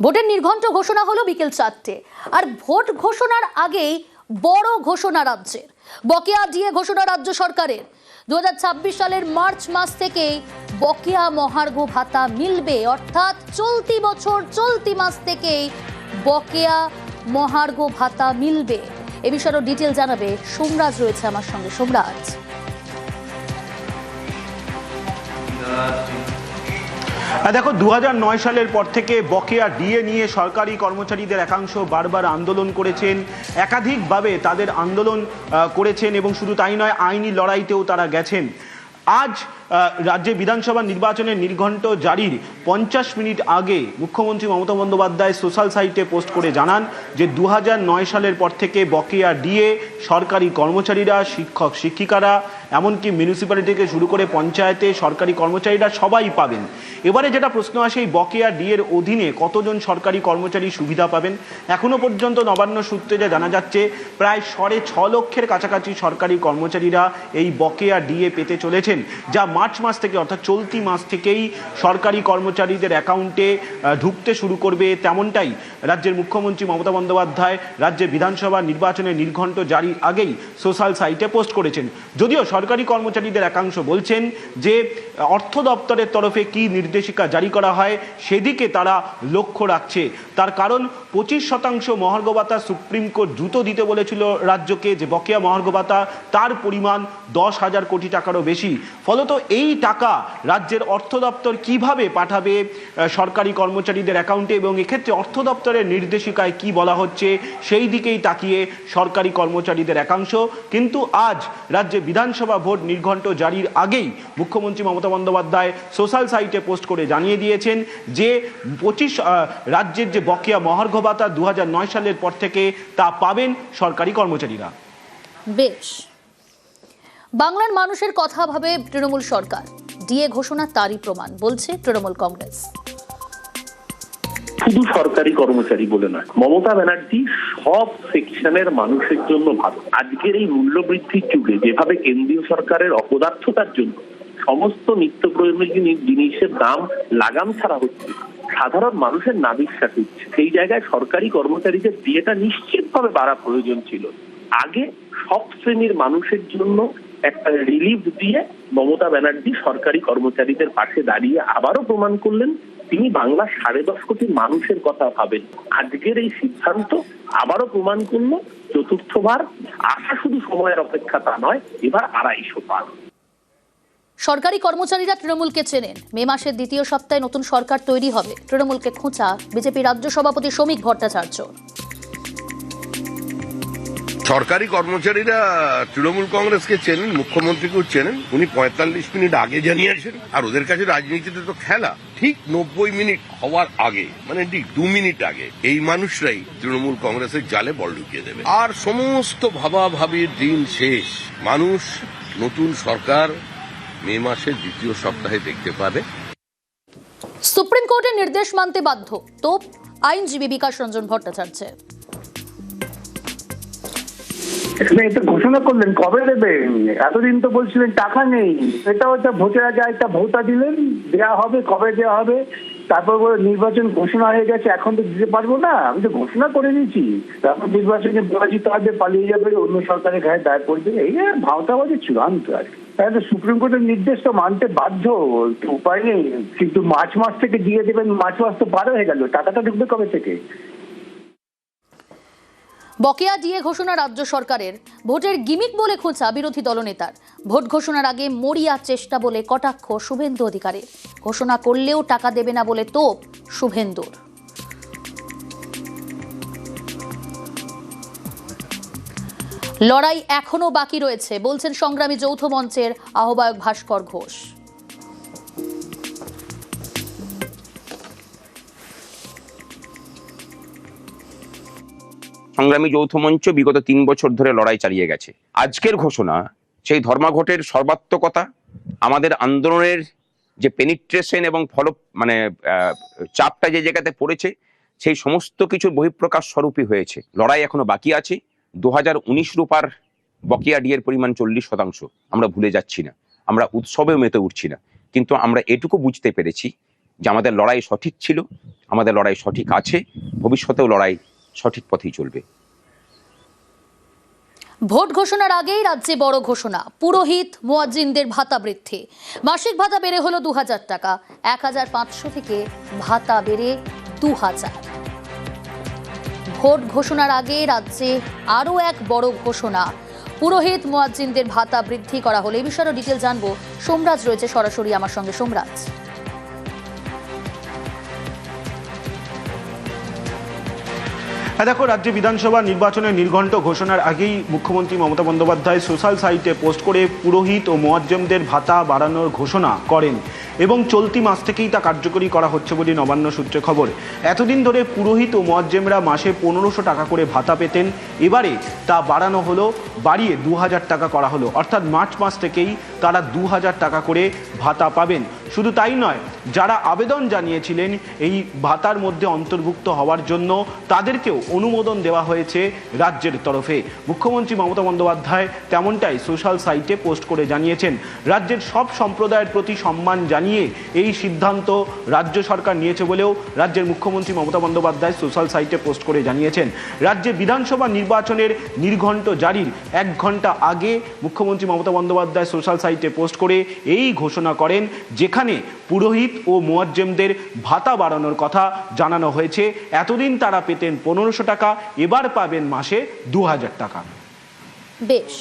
ভোটের নির্ঘণ্ট ঘোষণা হলো বিকেল 4টে। আর ভোট ঘোষণার আগেই বড় ঘোষণা রাজ্যের। বকেয়া ডিএ ঘোষণা রাজ্য সরকারের। 2026 সালের মার্চ মাস থেকেই বকেয়া মহার্ঘ ভাতা মিলবে, অর্থাৎ চলতি বছর চলতি মাস থেকেই বকেয়া মহার্ঘ ভাতা মিলবে। এ বিষয়ে ডিটেল জানাবে সোমরাজ, রয়েছে আমার সঙ্গে। সোমরাজ, দেখো 2009 সালের পর থেকে বকেয়া ডিএ নিয়ে সরকারি কর্মচারীদের একাংশ বারবার আন্দোলন করেছেন, একাধিকভাবে তাদের আন্দোলন করেছেন এবং শুধু তাই নয়, আইনি লড়াইতেও তারা গেছেন। আজ রাজ্যে বিধানসভা নির্বাচনের নির্ঘণ্ট জারির 50 মিনিট আগে মুখ্যমন্ত্রী মমতা বন্দ্যোপাধ্যায় সোশ্যাল সাইটে পোস্ট করে জানান যে 2009 সালের পর থেকে বকেয়া ডিএ সরকারি কর্মচারীরা, শিক্ষক শিক্ষিকারা, এমনকি মিউনিসিপ্যালিটি থেকে শুরু করে পঞ্চায়েতে সরকারি কর্মচারীরা সবাই পাবেন। এবারে যেটা প্রশ্ন আসে, এই বকেয়া ডিএর অধীনে কতজন সরকারি কর্মচারী সুবিধা পাবেন? এখনো পর্যন্ত নবান্ন সূত্রে যা জানা যাচ্ছে, প্রায় 6.5 লক্ষের কাছাকাছি সরকারি কর্মচারীরা এই বকেয়া ডিএ পেতে চলেছেন, যা মার্চ মাস থেকে অর্থাৎ চলতি মাস থেকেই সরকারি কর্মচারীদের অ্যাকাউন্টে ঢুকতে শুরু করবে। তেমনটাই রাজ্যের মুখ্যমন্ত্রী মমতা বন্দ্যোপাধ্যায় রাজ্যে বিধানসভা নির্বাচনের নির্ঘণ্ট জারির আগেই সোশ্যাল সাইটে পোস্ট করেছেন। যদিও সরকারি কর্মচারীদের একাংশ বলছেন যে অর্থ দপ্তরের তরফে কি নির্দেশিকা জারি করা হয় সেদিকে তারা লক্ষ্য রাখছে। তার কারণ 25% মহার্ঘ ভাতা সুপ্রিম কোর্ট দ্রুত দিতে বলেছিল রাজ্যকে, যে বকেয়া মহার্ঘ ভাতা তার পরিমাণ 10,000 কোটি টাকারও বেশি। ফলত এই টাকা রাজ্যের অর্থ দপ্তর কিভাবে পাঠাবে সরকারি কর্মচারীদের অ্যাকাউন্টে, এবং এক্ষেত্রে অর্থ দপ্তরের নির্দেশিকায় কি বলা হচ্ছে সেই দিকেই তাকিয়ে সরকারি কর্মচারীদের একাংশ। কিন্তু আজ রাজ্যে বিধানসভা ভোট নির্ঘণ্ট জারির আগেই মুখ্যমন্ত্রী মমতা বন্দ্যোপাধ্যায় সোশ্যাল সাইটে পোস্ট করে জানিয়ে দিয়েছেন যে রাজ্যের যে বকেয়া মহার্ঘ ভাতা 2009 সালের পর থেকে তা পাবেন সরকারি কর্মচারীরা। বেশ, বাংলার মানুষের কথা ভাবে তৃণমূল সরকার। ডিএ ঘোষণা তারই প্রমাণ, বলছে তৃণমূল কংগ্রেস। শুধু সরকারি কর্মচারী বলে নয়, মমতা ব্যানার্জি সব সেকশনের মানুষের জন্য ভালো। আজকের এই মূল্যবৃদ্ধির যুগে যেভাবে কেন্দ্রীয় সরকারের অপদার্থতার জন্য সমস্ত নিত্য প্রয়োজনীয় জিনিসের দাম লাগাম ছাড়া হচ্ছে, সাধারণ মানুষের নাবিশ্বাস হচ্ছে, সেই জায়গায় সরকারি কর্মচারীদের ডিএটা নিশ্চিতভাবে বাড়া প্রয়োজন ছিল। আগে সব শ্রেণীর মানুষের জন্য একটা রিলিফ দিয়ে মমতা ব্যানার্জি সরকারি কর্মচারীদের পাশে দাঁড়িয়ে আবারও প্রমাণ করলেন তিনি বাংলার 10.5 কোটি মানুষের কথা ভাবেন। আজকের এই সিদ্ধান্ত আবারও প্রমাণ করল চতুর্থবার আশা শুধু সময়ের অপেক্ষা তা নয়, এবার 250 বার। সরকারি কর্মচারীরা তৃণমূলকে চেনেন। মে মাসের দ্বিতীয় সপ্তাহে নতুন সরকার তৈরি হবে, তৃণমূলকে খোঁচা বিজেপি রাজ্য সভাপতি শ্রমিক ভট্টাচার্য। সরকারি কর্মচারীরা তৃণমূল কংগ্রেসকে চেনেন, মুখ্যমন্ত্রীকেও চেনেন। উনি 45 মিনিট আগে জানিয়েছেন। আর ওদের কাছে রাজনীতিতে তো খেলা ঠিক 90 মিনিট হওয়ার আগে, মানে ঠিক 2 মিনিট আগে এই মানুষরাই তৃণমূল কংগ্রেসের জালে বল ঢুকিয়ে দেবে। আর সমস্ত ভাবাভাবির দিন শেষ। মানুষ নতুন সরকার মে মাসের দ্বিতীয় সপ্তাহে দেখতে পাবে। সুপ্রিম কোর্টের নির্দেশ মানতে বাধ্য, তো আইনজীবী বিকাশ রঞ্জন ভট্টাচার্য। এটা ঘোষণা করলেন, কবে দেবেন? এতদিন তো বলছিলেন টাকা নেই। এটা হচ্ছে ভোটের আগে একটা ভোটা দিলেন, দেওয়া হবে, কবে দেওয়া হবে, তারপর নির্বাচন ঘোষণা হয়ে গেছে, এখন তো দিতে পারবো না, আমি তো ঘোষণা করে দিয়েছি, তারপর নির্বাচনে পরাজিত হবে, পালিয়ে যাবে, অন্য সরকারের গায়ে দায় পড়বে। এই ভাওতাবাজি চূড়ান্ত আর কি। তাহলে সুপ্রিম কোর্টের নির্দেশ তো মানতে বাধ্য, উপায় নেই। কিন্তু মার্চ মাস থেকে দিয়ে দেবেন, মার্চ মাস তো পার হয়ে গেল, টাকাটা ঢুকবে কবে থেকে? বকেয়া ডিএ ঘোষণা রাজ্য সরকারের, ভোটের গিমিক বলে খোঁচা বিরোধী দলনেতার। ভোট ঘোষণার আগে মরিয়া চেষ্টা বলে কটাক্ষ শুভেন্দু অধিকারীর। ঘোষণা করলেও টাকা দেবে না বলে তোপ শুভেন্দুর। লড়াই এখনো বাকি রয়েছে, বলছেন সংগ্রামী যৌথ মঞ্চের আহ্বায়ক ভাস্কর ঘোষ। সংগ্রামী যৌথ মঞ্চ বিগত 3 বছর ধরে লড়াই চালিয়ে গেছে। আজকের ঘোষণা সেই ধর্মঘটের সর্বাত্মকতা, আমাদের আন্দোলনের যে পেনিট্রেশন এবং চাপটা যে জায়গাতে পড়েছে, সেই সমস্ত কিছুর বহিঃপ্রকাশ স্বরূপই হয়েছে। লড়াই এখনো বাকি আছে। 2019 রূপার বকেয়া ডিএর পরিমাণ 40%। আমরা ভুলে যাচ্ছি না, আমরা উৎসবেও মেতে উঠছি না, কিন্তু আমরা এটুকু বুঝতে পেরেছি যে আমাদের লড়াই সঠিক ছিল, আমাদের লড়াই সঠিক আছে, ভবিষ্যতেও লড়াই সঠিক পথেই চলবে। ভোট ঘোষণার আগেই রাজ্যে বড় ঘোষণা, পুরোহিত মুয়াজ্জিনদের ভাতা বৃদ্ধি। মাসিক ভাতা বেড়ে হলো 2000 টাকা, 1500 থেকে ভাতা বেড়ে 2000। ভোট ঘোষণার আগে রাজ্যে আরও এক বড় ঘোষণা, পুরোহিত মুয়াজ্জিনদের ভাতা বৃদ্ধি করা হলো। এই বিষয়ে ডিটেল জানবো, সোমরাজ রয়েছে সরাসরি আমার সঙ্গে। সোমরাজ, দেখো, রাজ্য বিধানসভা নির্বাচনের নির্ঘণ্ট ঘোষণার আগেই মুখ্যমন্ত্রী মমতা বন্দ্যোপাধ্যায় সোশ্যাল সাইটে পোস্ট করে পুরোহিত ও মুয়াজ্জিমদের ভাতা বাড়ানোর ঘোষণা করেন এবং চলতি মাস থেকেই তা কার্যকরী করা হচ্ছে বলে নবান্ন সূত্রে খবর। এতদিন ধরে পুরোহিত ও মুয়াজ্জিমরা মাসে 1500 টাকা করে ভাতা পেতেন, এবারে তা বাড়ানো হলো, বাড়িয়ে 2000 টাকা করা হলো, অর্থাৎ মার্চ মাস থেকেই তারা 2000 টাকা করে ভাতা পাবেন। শুধু তাই নয়, যারা আবেদন জানিয়েছিলেন এই ভাতার মধ্যে অন্তর্ভুক্ত হওয়ার জন্য, তাদেরকেও অনুমোদন দেওয়া হয়েছে রাজ্যের তরফে। মুখ্যমন্ত্রী মমতা বন্দ্যোপাধ্যায় তেমনটাই সোশ্যাল সাইটে পোস্ট করে জানিয়েছেন। রাজ্যের সব সম্প্রদায়ের প্রতি সম্মান জানিয়ে এই সিদ্ধান্ত রাজ্য সরকার নিয়েছে বলেও রাজ্যের মুখ্যমন্ত্রী মমতা বন্দ্যোপাধ্যায় সোশ্যাল সাইটে পোস্ট করে জানিয়েছেন। রাজ্যে বিধানসভা নির্বাচনের নির্ঘণ্ট জারির 1 ঘন্টা আগে মুখ্যমন্ত্রী মমতা বন্দ্যোপাধ্যায় সোশ্যাল সাইটে পোস্ট করে এই ঘোষণা করেন, যেখানে পুরোহিত ও মুয়াজ্জিমদের ভাতা বাড়ানোর কথা জানানো হয়েছে। এতদিন তারা পেতেন 1500 টাকা, এবার পাবেন মাসে 2000 টাকা। বেশ।